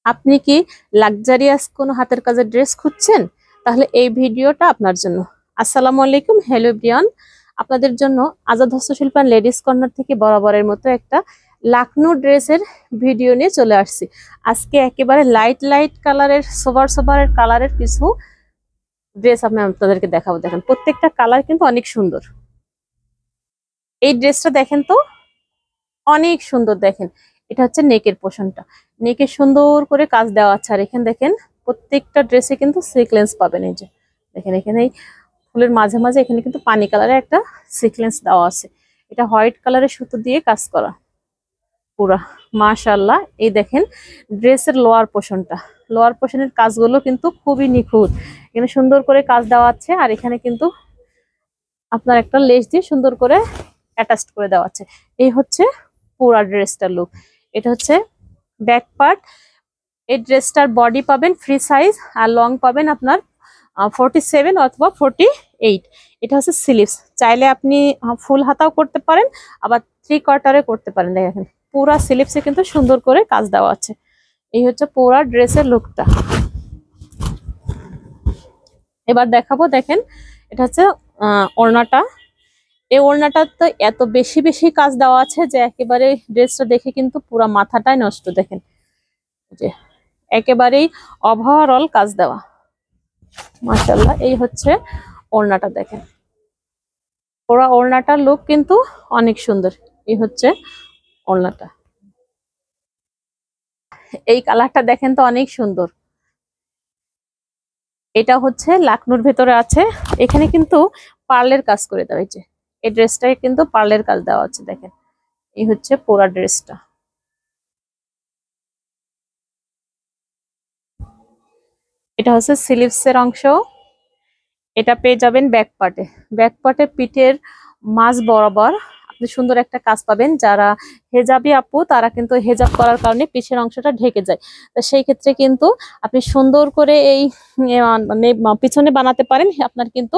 আপনি কি লাক্সারিয়াস কোনো হাতের কাজের ড্রেস খুঁজছেন? তাহলে এই ভিডিওটা আপনার জন্য। আসসালামু আলাইকুম, হ্যালো ব্রিয়ান। আপনাদের জন্য আজাদ হস্তশিল্প লেডিস কর্নার থেকে বরাবরের মতো একটা লাকনো ড্রেসের ভিডিও নিয়ে চলে আসছি। আজকে একেবারে লাইট লাইট কালারের সোবার সোবারের কালারের কিছু ড্রেস আমি আপনাদেরকে দেখাবো। দেখেন প্রত্যেকটা কালার কিন্তু অনেক সুন্দর। এই ড্রেসটা দেখেন তো, অনেক সুন্দর। দেখেন এটা হচ্ছে নেকের পোর্শনটা, নেকে সুন্দর করে কাজ দেওয়া আছে। আর এখানে দেখেন প্রত্যেকটা ড্রেসে কিন্তু সিকোয়েন্স পাবেন। এই যে দেখেন এখানে এই ফুলের মাঝে মাঝে এখানে কিন্তু পানি কালারের একটা সিকোয়েন্স দেওয়া আছে। এটা হোয়াইট কালারের সুতো দিয়ে কাজ করা পুরা, মাশাআল্লাহ। এই দেখেন ড্রেসের লোয়ার পোর্শনের কাজগুলো কিন্তু খুবই নিখুঁত। এখানে সুন্দর করে কাজ দেওয়া আছে। আর এখানে কিন্তু আপনার একটা লেস দিয়ে সুন্দর করে অ্যাটাচড করে দেওয়া আছে। এই হচ্ছে পুরা ড্রেসটার লুক। এটা হচ্ছে ব্যাক পার্ট। এই ড্রেসটার বডি পাবেন ফ্রি সাইজ, আর লং পাবেন আপনার 47 অথবা 48। এটা হচ্ছে স্লিভস। চাইলে আপনি ফুল হাতাও করতে পারেন, আবার 3/4 করতে পারেন। দেখেন পুরা স্লিভসে কিন্তু সুন্দর করে কাজ দেওয়া আছে। এই হচ্ছে পুরা ড্রেসের লুকটা। এবার দেখাবো, দেখেন এটা হচ্ছে ওড়নাটা। এই ওড়নাটা তো এত বেশি বেশি কাজ দেওয়া আছে যে একেবারে ড্রেসটা দেখে কিন্তু পুরো মাথাটাই নষ্ট। দেখেন যে একেবারেই ওভারঅল কাজ দেওয়া, মাশাআল্লাহ। এই হচ্ছে ওড়নাটা। দেখেন পুরো ওড়নাটার লুক কিন্তু অনেক সুন্দর। এই হচ্ছে ওড়নাটা। এই কালারটা দেখেন তো অনেক সুন্দর। এটা হচ্ছে লাকনোর ভেতরে আছে। এখানে কিন্তু পার্লের কাজ করে দেওয়া হয়েছে। এই ড্রেসটায় কিন্তু পার্লের কাজ দেওয়া আছে। দেখেন এই হচ্ছে পুরা ড্রেসটা। এটা হচ্ছে স্লিভসের অংশ। এটা পেয়ে যাবেন ব্যাক পার্টে পিঠের মাঝ বরাবর আপনি সুন্দর একটা কাজ পাবেন। যারা হেজাবি আপু তারা কিন্তু হেজাব করার কারণে পিছের অংশটা ঢেকে যায়, তো সেই ক্ষেত্রে কিন্তু আপনি সুন্দর করে এই মানে পিছনে বানাতে পারেন। আপনার কিন্তু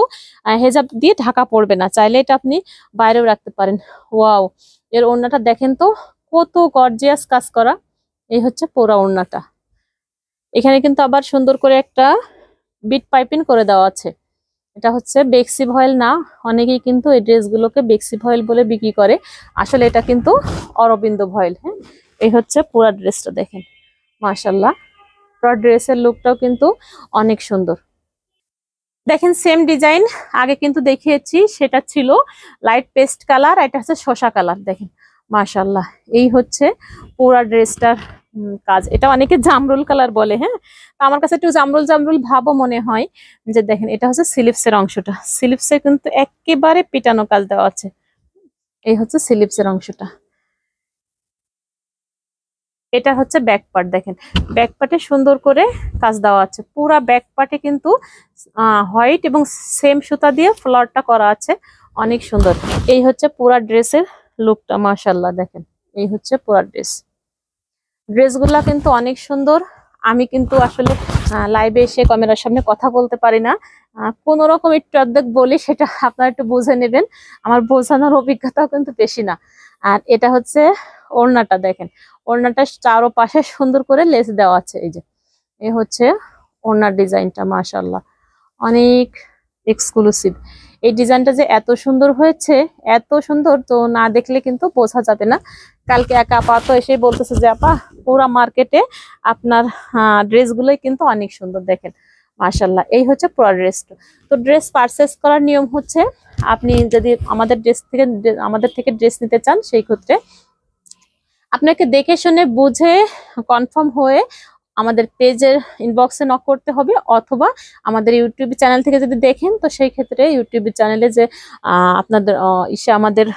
হেজাব দিয়ে ঢাকা পড়বে না। চাইলে এটা আপনি বাইরেও রাখতে পারেন। ওয়াও, এর ওড়নাটা দেখেন তো কত গর্জিয়াস কাজ করা। এই হচ্ছে পুরো ওড়নাটা। এখানে কিন্তু আবার সুন্দর করে একটা বিট পাইপিং করে দেওয়া আছে। এটা হচ্ছে বেক্সি ভয়েল না, অনেকেই কিন্তু এই ড্রেসগুলোকে বেক্সি ভয়েল বলে বিক্রি করে। আসলে এটা কিন্তু অরবিন্দ ভয়েল। হ্যাঁ, এই হচ্ছে পুরো ড্রেসটা। দেখেন মাশাআল্লাহ, পুরো ড্রেসের লুকটাও কিন্তু অনেক সুন্দর। দেখেন সেম ডিজাইন আগে কিন্তু দেখিয়েছি, সেটা ছিল লাইট পেস্ট কালার, এটা হচ্ছে শসা কালার। দেখেন মাশাআল্লাহ, এই হচ্ছে পুরা ড্রেসটার কাজ। এটা অনেকে জামরুল কালার বলে। হ্যাঁ, তো আমার কাছে একটু জামরুল জামরুল ভাবও মনে হয়। যে দেখেন এটা হচ্ছে স্লিভসের অংশটা। স্লিভসে কিন্তু একেবারে পিটানো কাজ দেওয়া আছে। এই হচ্ছে স্লিভসের অংশটা। এটা হচ্ছে ব্যাক পার্ট। দেখেন ব্যাক পার্টে সুন্দর করে কাজ দেওয়া আছে। পুরা ব্যাক পার্টে কিন্তু হোয়াইট এবং সেম সুতা দিয়ে ফ্লাওয়ারটা করা আছে, অনেক সুন্দর। এই হচ্ছে পুরা ড্রেসের লুকটা, মাশাআল্লাহ। দেখেন এই হচ্ছে পুরা ড্রেসগুলা কিন্তু অনেক সুন্দর। আমি কিন্তু আসলে লাইভে এসে ক্যামেরার সামনে কথা বলতে পারি না, কোন রকম একটু অর্ধেক বলি, সেটা আপনারা একটু বুঝে নেবেন। আমার বোঝানোর অভিজ্ঞতাও কিন্তু বেশি না। আর এটা হচ্ছে ওড়নাটা। দেখেন ওড়নাটা চারোপাশে সুন্দর করে লেস দেওয়া আছে। এই যে এই হচ্ছে ওড়নার ডিজাইনটা, মাশাআল্লাহ অনেক এক্সক্লুসিভ। এই ডিজাইনটা যে এত সুন্দর হয়েছে, এত সুন্দর তো না দেখলে কিন্তু বোঝা যাবে না। কালকে এক আপা তো এসে বলতেছে যে আপা পুরা মার্কেটে আপনার ড্রেসগুলোই কিন্তু অনেক সুন্দর। দেখেন মাশাআল্লাহ, এই হচ্ছে পুরা ড্রেসটা। তো ড্রেস পারচেস করার নিয়ম হচ্ছে, আপনি যদি আমাদের থেকে ড্রেস নিতে চান, সেই ক্ষেত্রে আপনাকে দেখে শুনে বুঝে কনফার্ম হয়ে আমাদের পেজের ইনবক্সে নক করতে হবে, অথবা আমাদের ইউটিউব চ্যানেল থেকে যদি দেখেন, তো সেই ক্ষেত্রে ইউটিউব চ্যানেলে যে আপনাদের আমাদের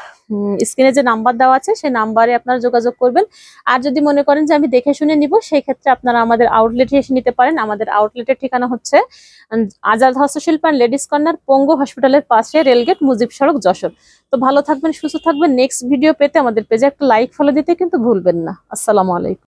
স্ক্রিনে যে নাম্বার দেওয়া আছে সেই নাম্বারে আপনারা যোগাযোগ করবেন। আর যদি মনে করেন যে আমি দেখে শুনে নিব, সেই ক্ষেত্রে আপনারা আমাদের আউটলেটে এসে নিতে পারেন। আমাদের আউটলেটের ঠিকানা হচ্ছে আজাদ হস্তশিল্প অ্যান্ড লেডিস কর্নার, পঙ্গু হসপিটালের পাশে, রেলগেট, মুজিব সড়ক, যশোর। তো ভালো থাকবেন, সুস্থ থাকবেন। নেক্সট ভিডিও পেতে আমাদের পেজে একটা লাইক ফলো দিতে কিন্তু ভুলবেন না। আসসালামু আলাইকুম।